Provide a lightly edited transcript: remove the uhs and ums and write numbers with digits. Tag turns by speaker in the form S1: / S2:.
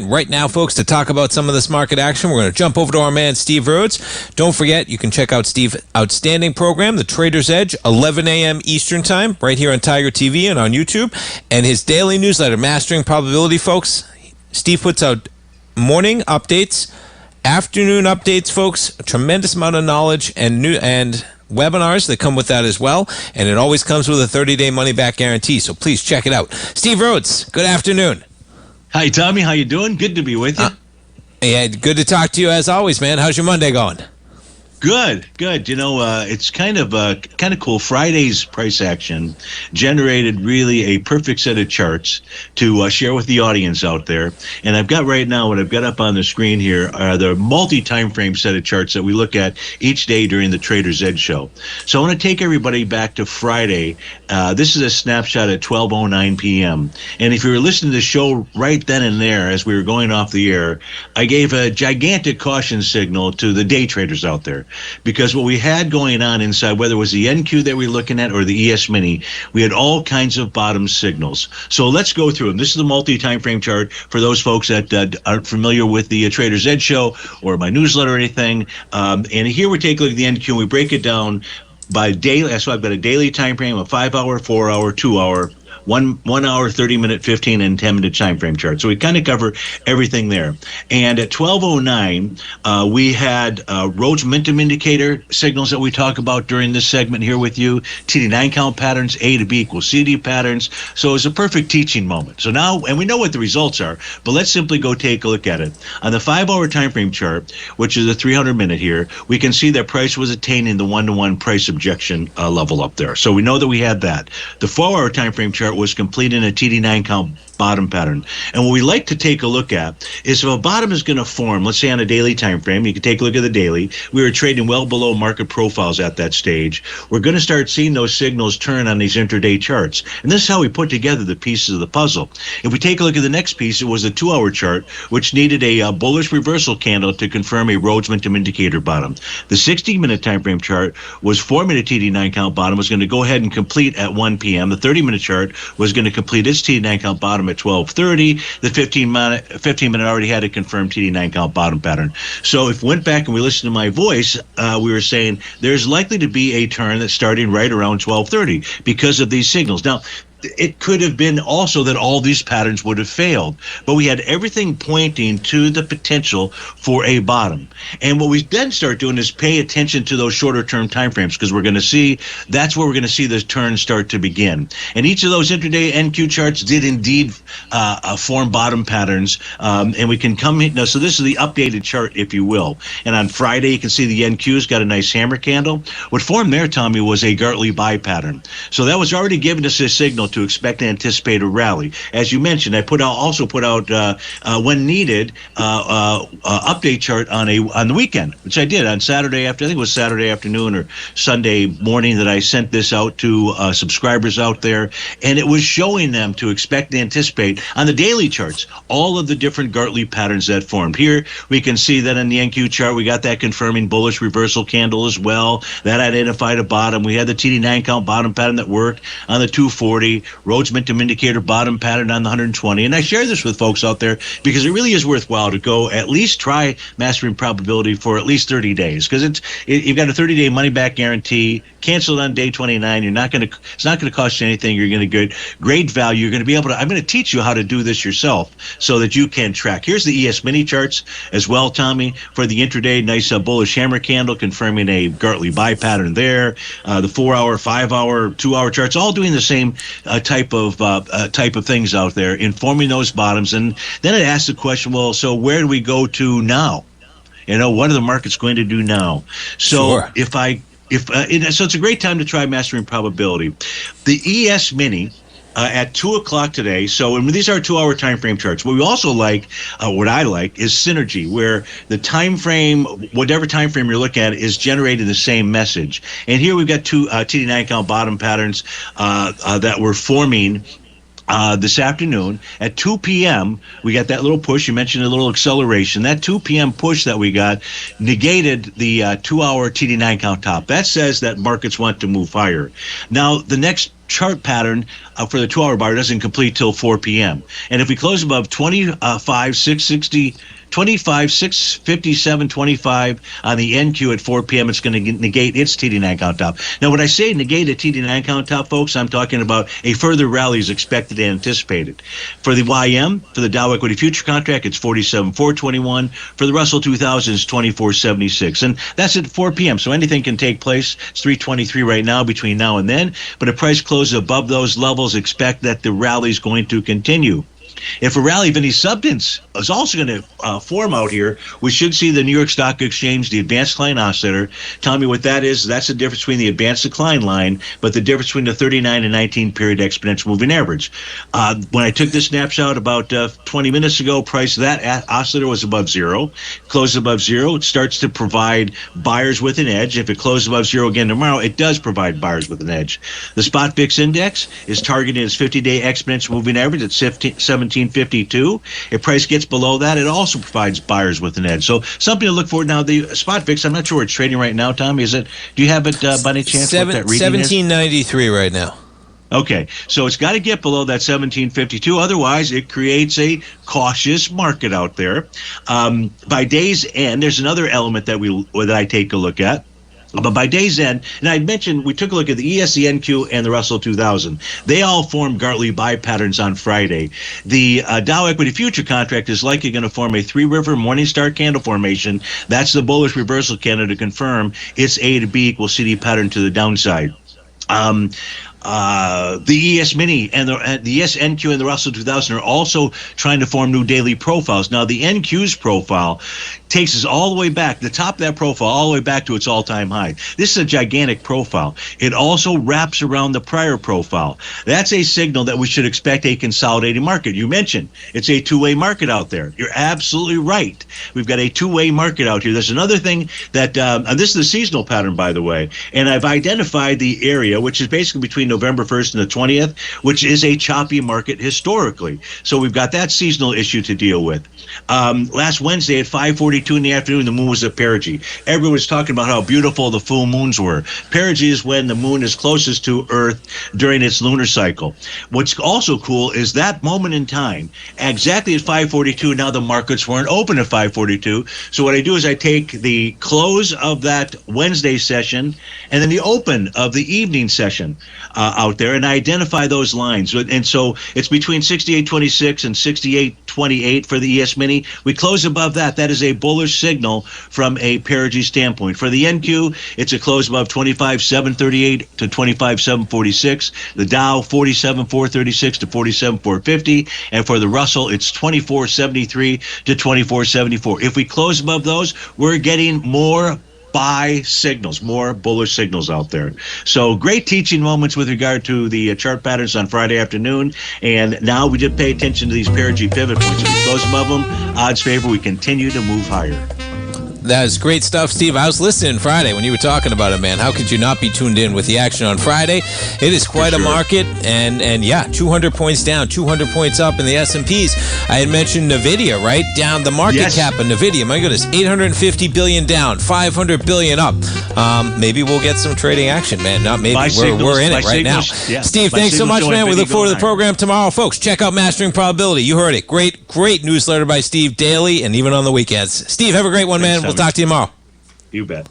S1: Right now, folks, to talk about some of this market action, we're going to jump over to our man, Steve Rhodes. Don't forget, you can check out Steve's outstanding program, The Trader's Edge, 11 a.m. Eastern Time, right here on Tiger TV and on YouTube, and his daily newsletter, Mastering Probability, folks. Steve puts out morning updates, afternoon updates, folks, a tremendous amount of knowledge and webinars that come with that as well, and it always comes with a 30-day money-back guarantee, so please check it out. Steve Rhodes, good afternoon.
S2: Hi, Tommy. How you doing? Good to be with you.
S1: Yeah, good to talk to you as always, man. How's your Monday going?
S2: Good. You know, it's kind of cool. Friday's price action generated really a perfect set of charts to share with the audience out there. And I've got right now what I've got up on the screen here are the multi-time frame set of charts that we look at each day during the Trader's Edge show. So I want to take everybody back to Friday. This is a snapshot at 12:09 p.m. And if you were listening to the show right then and there as we were going off the air, I gave a gigantic caution signal to the day traders out there. Because what we had going on inside, whether it was the NQ that we were looking at or the ES Mini, we had all kinds of bottom signals. So let's go through them. This is the multi-time frame chart for those folks that aren't familiar with the Trader's Edge show or my newsletter or anything. And here we take a look at the NQ and we break it down by daily. So I've got a daily time frame, a 5-hour, 4-hour, 2-hour, 1 hour, 30-minute, 15, and 10-minute time frame chart. So we kind of cover everything there. And at 12:09, we had Rhodes momentum indicator signals that we talk about during this segment here with you, TD9 count patterns, A to B equals CD patterns. So it's a perfect teaching moment. So now, and we know what the results are, but let's simply go take a look at it. On the 5-hour time frame chart, which is a 300-minute here, we can see that price was attaining the 1-to-1 price objection level up there. So we know that we had that. The 4-hour time frame chart was completing a TD9 count bottom pattern. And what we like to take a look at is if a bottom is going to form, let's say on a daily time frame, you can take a look at the daily. We were trading well below market profiles at that stage. We're going to start seeing those signals turn on these intraday charts. And this is how we put together the pieces of the puzzle. If we take a look at the next piece, it was a 2-hour chart, which needed a bullish reversal candle to confirm a Rhodes momentum indicator bottom. The 60-minute time frame chart was forming a TD9 count bottom, was going to go ahead and complete at 1 p.m. The 30-minute chart was going to complete its TD9 count bottom at 12:30. The 15-minute already had a confirmed TD9 count bottom pattern. So if we went back and we listened to my voice, we were saying there's likely to be a turn that's starting right around 12:30 because of these signals. Now, it could have been also that all these patterns would have failed, but we had everything pointing to the potential for a bottom. And what we then start doing is pay attention to those shorter term time frames, because we're going to see that's where we're going to see the turn start to begin. And each of those intraday NQ charts did indeed form bottom patterns, and we can come in now. So this is the updated chart, if you will. And on Friday, you can see the NQ's got a nice hammer candle. What formed there, Tommy, was a Gartley buy pattern. So that was already giving us a signal to expect and anticipate a rally. As you mentioned, I also put out when needed update chart on the weekend, which I did on Saturday after, I think it was Saturday afternoon or Sunday morning that I sent this out to subscribers out there, and it was showing them to expect and anticipate on the daily charts all of the different Gartley patterns that formed. Here we can see that in the NQ chart we got that confirming bullish reversal candle as well. That identified a bottom. We had the TD9 count bottom pattern that worked on the 240. Rhodes momentum indicator bottom pattern on the 120. And I share this with folks out there because it really is worthwhile to go at least try mastering probability for at least 30 days, because you've got a 30-day money back guarantee. Cancel it on day 29. It's not going to cost you anything. You're going to get great value. You're going to be able to, I'm going to teach you how to do this yourself so that you can track. Here's the ES mini charts as well, Tommy, for the intraday. Nice bullish hammer candle confirming a Gartley buy pattern there. The 4-hour, 5-hour, 2-hour charts, all doing the same type of things out there, informing those bottoms. And then it asks the question, well, so where do we go to now? What are the markets going to do now? So
S1: sure.
S2: So it's a great time to try mastering probability. The ES mini at 2 o'clock today. So these are 2-hour time frame charts. What we also like, what I like, is synergy, where the time frame, whatever time frame you're looking at, is generating the same message. And here we've got two TD9 count bottom patterns that were forming this afternoon at 2 p.m. We got that little push. You mentioned a little acceleration. That 2 p.m. push that we got negated the 2-hour TD9 count top. That says that markets want to move higher. Now, the next chart pattern for the 2-hour bar doesn't complete till 4 p.m. And if we close above 25,657.25 on the NQ at 4 p.m., it's going to negate its TD9 count top. Now, when I say negate a TD9 count top, folks, I'm talking about a further rally is expected and anticipated. For the YM, for the Dow Equity Future Contract, it's 47,421. For the Russell 2000, it's 24,76. And that's at 4 p.m., so anything can take place. It's 323 right now between now and then. But if price closes above those levels, expect that the rally is going to continue. If a rally of any substance is also going to form out here, we should see the New York Stock Exchange, the advanced decline oscillator. Tell me what that is. That's the difference between the advanced decline line, but the difference between the 39 and 19 period exponential moving average. When I took this snapshot about 20 minutes ago, price of that oscillator was above zero. Closes above zero, it starts to provide buyers with an edge. If it closes above zero again tomorrow, it does provide buyers with an edge. The spot VIX index is targeting its 50-day exponential moving average at 1752. If price gets below that, it also provides buyers with an edge. So something to look for. Now, the spot VIX, I'm not sure where it's trading right now, Tommy. Is it? Do you have it by any chance? What that reading
S1: 1793 right now.
S2: Okay, so it's got to get below that 1752. Otherwise, it creates a cautious market out there. By day's end, there's another element that I take a look at. But by day's end, and I mentioned we took a look at the ES, the NQ, and the Russell 2000. They all formed Gartley buy patterns on Friday. The Dow Equity Future Contract is likely going to form a three-river Morningstar candle formation. That's the bullish reversal candle to confirm its A to B equals CD pattern to the downside. The ES Mini and the ES NQ and the Russell 2000 are also trying to form new daily profiles. Now, the NQ's profile takes us all the way back, the top of that profile, all the way back to its all-time high. This is a gigantic profile. It also wraps around the prior profile. That's a signal that we should expect a consolidating market. You mentioned it's a two-way market out there. You're absolutely right. We've got a two-way market out here. There's another thing that, and this is the seasonal pattern, by the way, and I've identified the area, which is basically between November 1st and the 20th, which is a choppy market historically. So we've got that seasonal issue to deal with. Last Wednesday at 5:42 in the afternoon, the moon was at perigee. Everyone was talking about how beautiful the full moons were. Perigee is when the moon is closest to Earth during its lunar cycle. What's also cool is that moment in time, exactly at 5:42, now the markets weren't open at 5:42. So what I do is I take the close of that Wednesday session and then the open of the evening session out there, and I identify those lines. And so it's between 68.26 and 68.28 for the ES Mini. We close above that. That is a bullish signal from a perigee standpoint. For the NQ, it's a close above 25.738 to 25.746. The Dow, 47.436 to 47.450. And for the Russell, it's 24.73 to 24.74. If we close above those, we're getting more buy signals, more bullish signals out there. So great teaching moments with regard to the chart patterns on Friday afternoon. And now we did pay attention to these perigee pivot points. If we close above them, odds favor we continue to move higher.
S1: That is great stuff, Steve. I was listening Friday when you were talking about it, man. How could you not be tuned in with the action on Friday? It is quite a market, and yeah, 200 points down, 200 points up in the S&Ps. I had mentioned NVIDIA, right? Down the market cap of NVIDIA. My goodness, 850 billion down, 500 billion up. Maybe we'll get some trading action, man. Not maybe. We're in it right now.
S2: Yeah.
S1: Steve, thanks so much, man. We look forward to the program tomorrow. Folks, check out Mastering Probability. You heard it. Great newsletter by Steve daily and even on the weekends. Steve, have a great one, man. We'll talk to you tomorrow.
S2: You bet.